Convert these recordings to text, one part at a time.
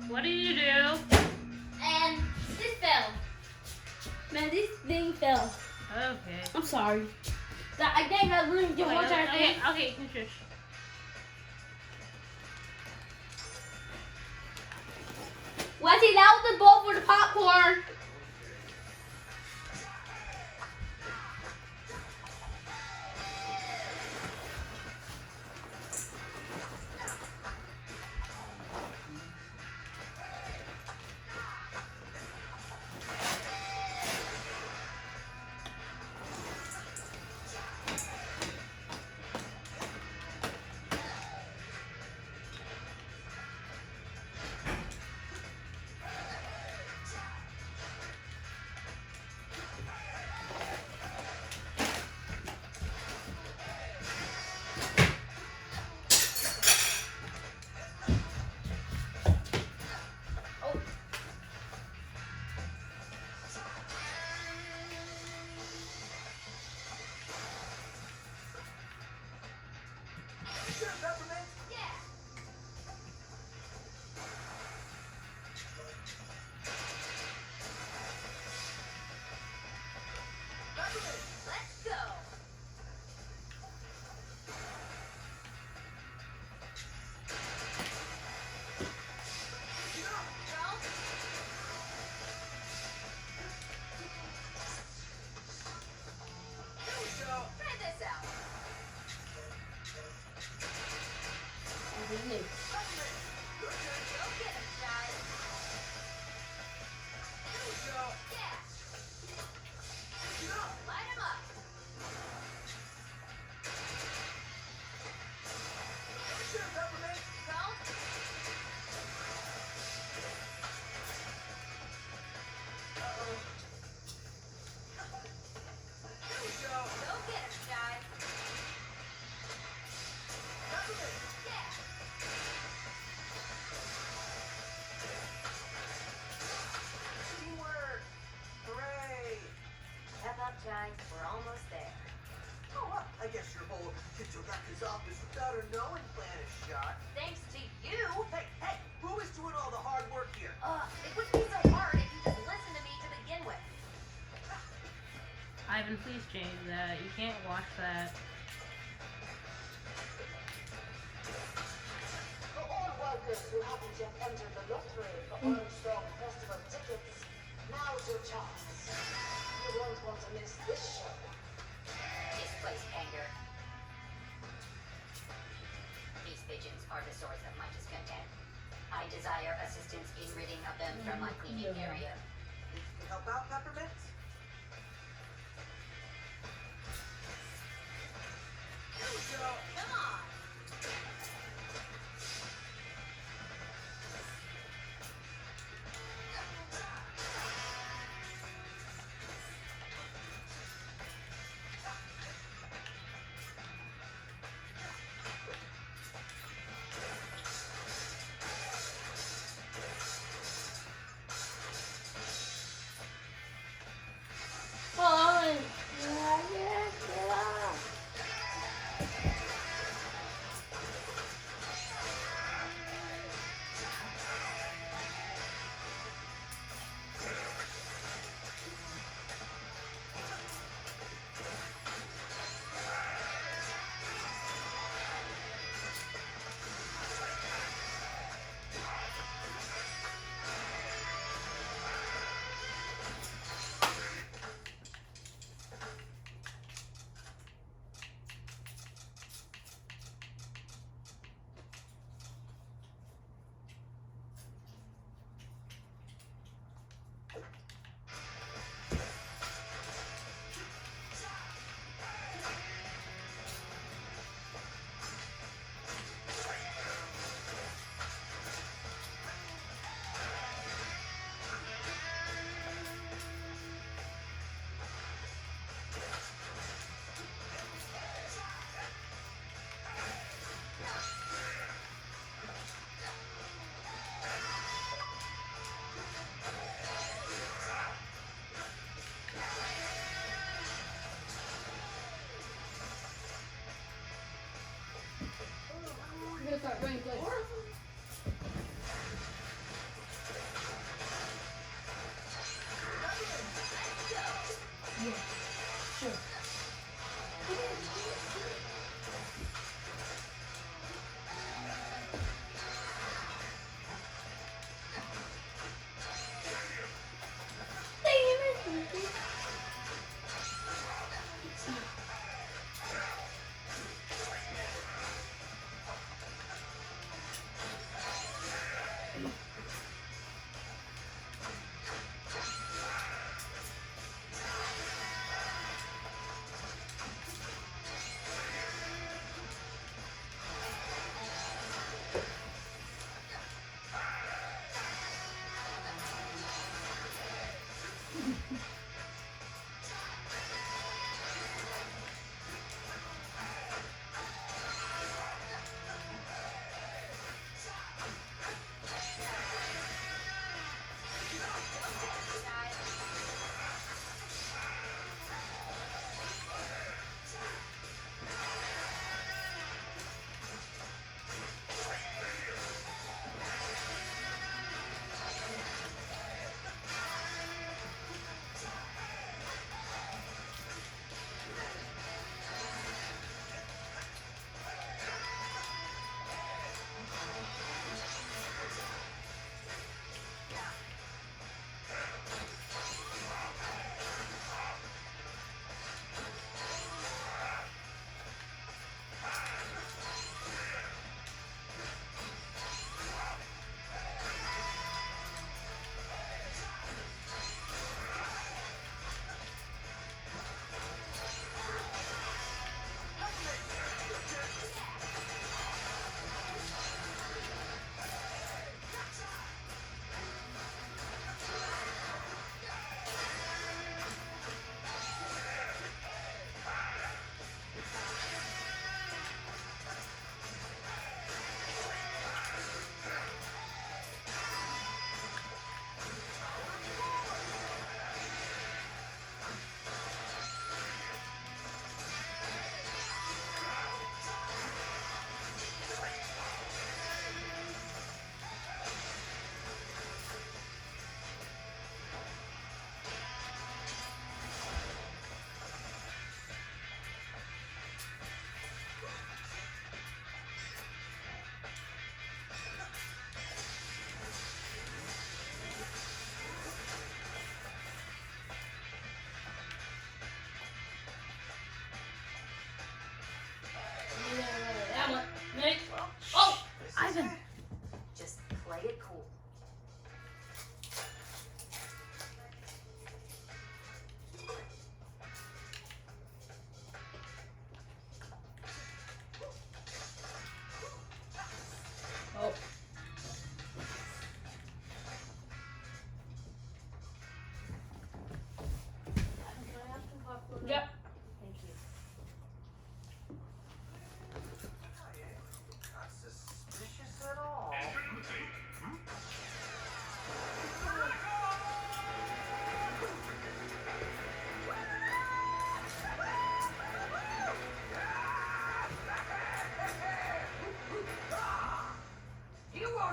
What did you do? And this fell. Man, this thing fell. Okay. I'm sorry. I think I ruined your whole entire thing. Okay, shush. Wesley, that was the bowl for the popcorn. We're almost there. Oh, well, I guess your whole Kitsuraku's office without her knowing plan is shot. Thanks to you. Hey, who is doing all the hard work here? It wouldn't be so hard if you just listened to me to begin with. Ivan, please change that. You can't watch that. For all workers who haven't yet entered the lottery for Armstrong Festival tickets, now's your chance. You won't want to miss this show. Displaced anger. These pigeons are the source of my discontent. I desire assistance in ridding of them from my cleaning area. You can help out, Peppermint? Here we go. Come on.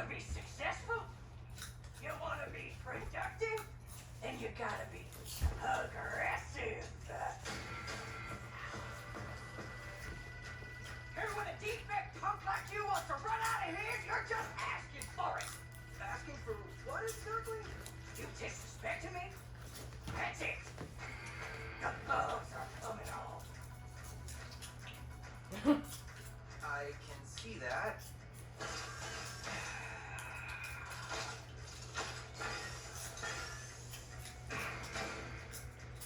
wanna be successful? You wanna be productive? Then you gotta be aggressive. Here when a defect punk like you wants to run out of here, you're just asking for it. Asking for what exactly? You disrespecting me? That's it. The bugs are coming on. I can see that.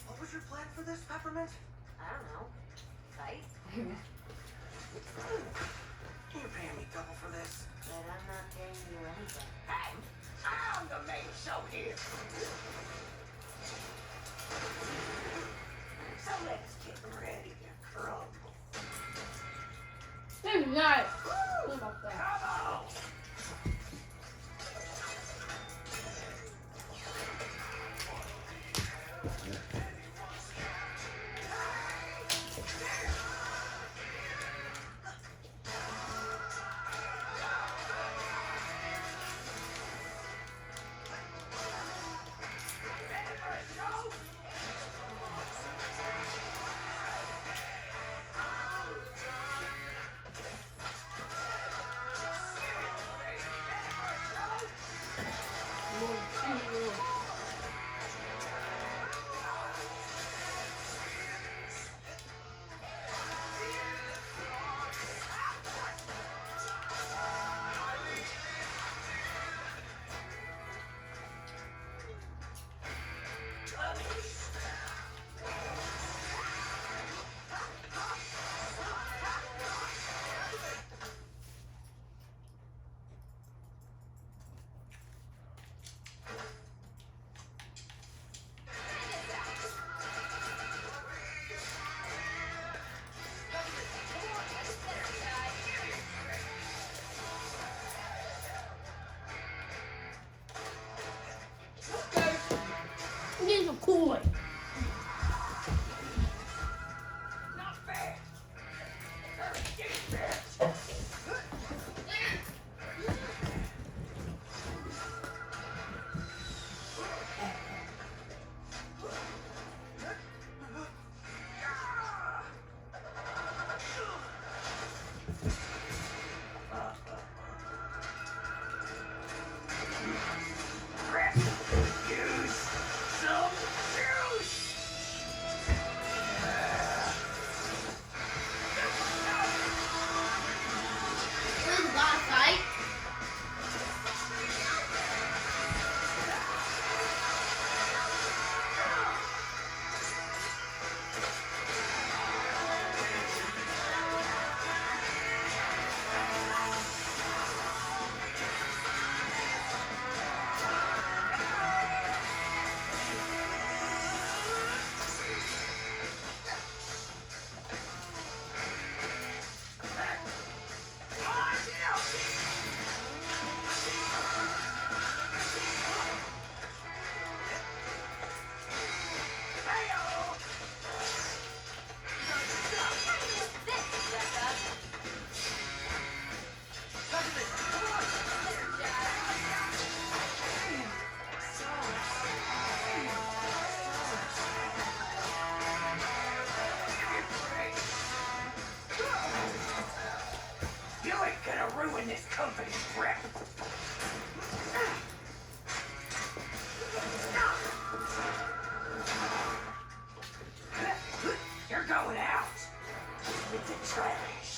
What was your plan for this, Peppermint? I don't know. Fight? You're paying me double for this. But I'm not paying you anything. Hey! I'm the main show here. So let's get ready to crumble. Maybe not. Woo! What about that? Come on! These are cool. Not fair! Defense! Use some juice! This is a boss fight. You ain't gonna ruin this company's rep. You're going out with the trash.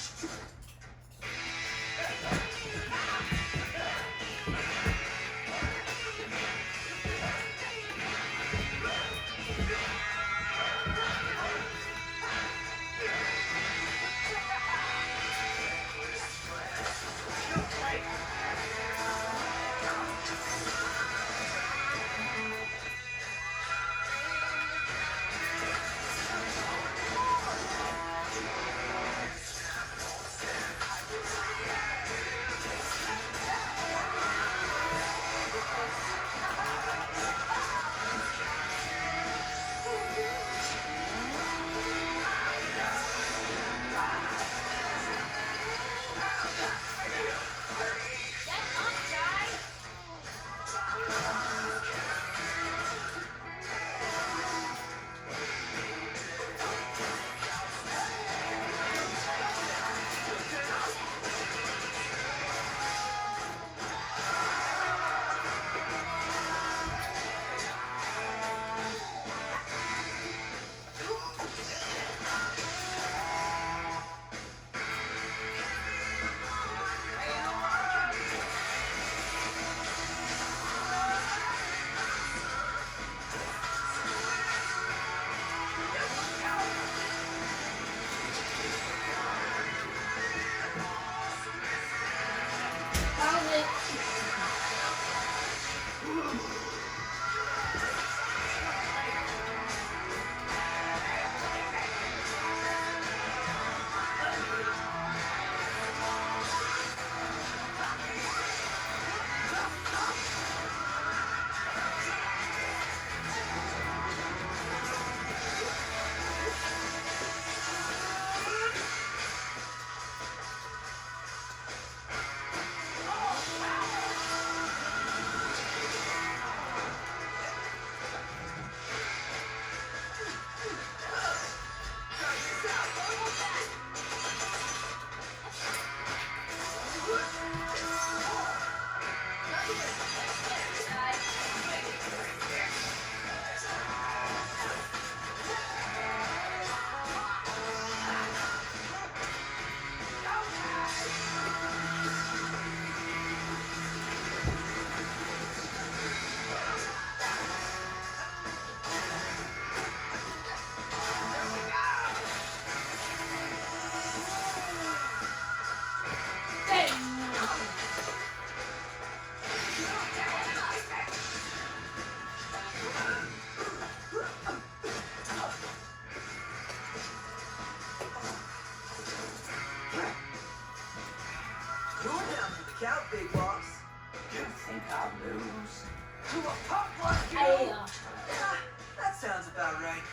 I lose to a punk like you. Yeah. Ah, that sounds about right.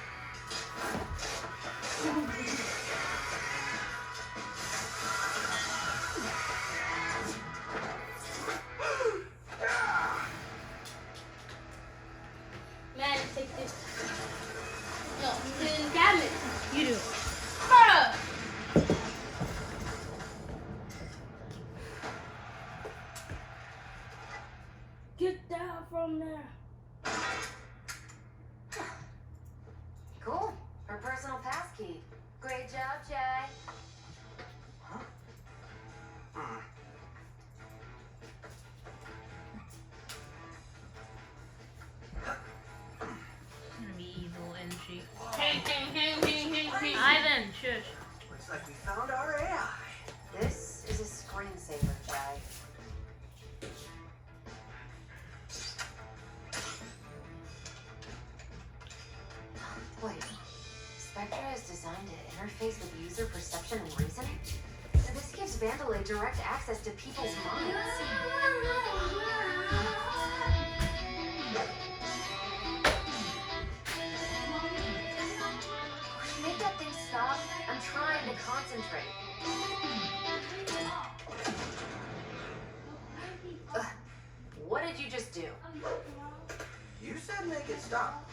Man, take this. No, you didn't grab it. You do. Bruh. Get down from there. Cool. Her personal passkey. Great job, Jay. Huh? Hmm. Evil, isn't she? Whoa. Ivan, shush. Looks like we found our AI. This is a screensaver, Jay. Wait. Spectra is designed to interface with user perception and reasoning? This gives Vandalay direct access to people's minds. Make that thing stop. I'm trying to concentrate. What did you just do? You said make it stop.